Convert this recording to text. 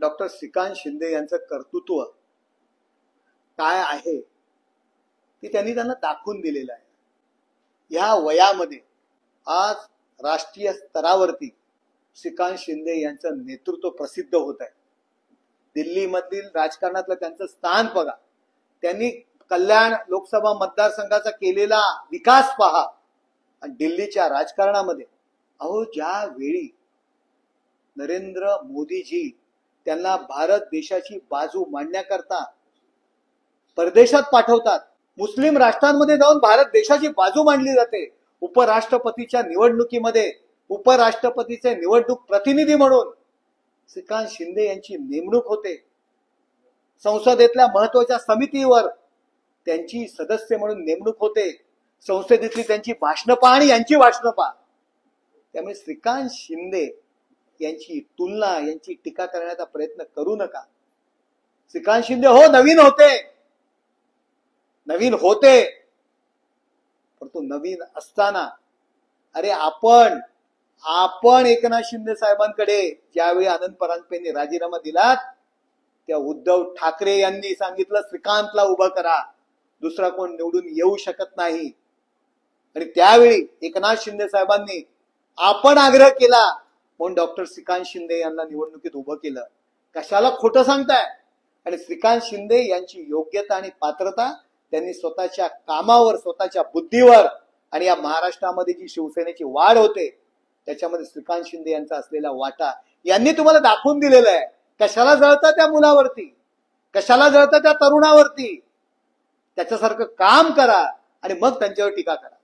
Doctor Shrikant Shinde यांचं कर्तृत्व काय आहे ते त्यांनी त्यांना दाखवून दिलेलं आहे। या वयामध्ये आज राष्ट्रीय स्तरावरती श्रीकांत शिंदे यांचं नेतृत्व प्रसिद्ध होत आहे। दिल्लीमधील राजकारणातलं त्यांचं स्थान बघा, त्यांनी कल्याण लोकसभा मतदारसंघाचा केलेला विकास पहा आणि दिल्लीच्या राजकारणामध्ये अहो ज्या वेळी नरेंद्र मोदीजी त्यांना भारत देशाची बाजू मांडण्याकरता परदेशात पाठवतात, मुस्लिम राष्ट्रांमध्ये जाऊन भारत देशाची बाजू मांडली जाते। उपराष्ट्रपतीच्या निवडणुकीमध्ये उपराष्ट्रपतीचे निवडणूक प्रतिनिधी म्हणून श्रीकांत शिंदे यांची नेमणूक होते। संसदेतल्या महत्त्वाच्या समितीवर त्यांची सदस्य म्हणून नेमणूक होते। संसदेतली त्यांची भाषणं पहा आणि यांची भाषणं पहा। त्यामुळे श्रीकांत शिंदे यांची तुलना, यांची टीका करण्याचा प्रयत्न करू नका। श्रीकांत शिंदे हो नवीन होते, परंतु नवीन असताना अरे आपण एकनाथ शिंदे साहेबांकडे ज्यावेळी आनंद परांजपेंनी राजीनामा दिला त्या उद्धव ठाकरे यांनी सांगितलं श्रीकांतला उभं करा, दुसरा कोण निवडून येऊ शकत नाही। आणि त्यावेळी एकनाथ शिंदे साहेबांनी आपण आग्रह केला म्हणून डॉक्टर श्रीकांत शिंदे यांना निवडणुकीत उभं केलं। कशाला खोटं सांगताय? आणि श्रीकांत शिंदे यांची योग्यता आणि पात्रता त्यांनी स्वतःच्या कामावर, स्वतःच्या बुद्धीवर आणि या महाराष्ट्रामध्ये जी शिवसेनेची वाढ होते त्याच्यामध्ये श्रीकांत शिंदे यांचा असलेला वाटा यांनी तुम्हाला दाखवून दिलेला आहे। कशाला जळता त्या मुलावरती, कशाला जळता त्या तरुणावरती? त्याच्यासारखं काम करा आणि मग त्यांच्यावर टीका करा।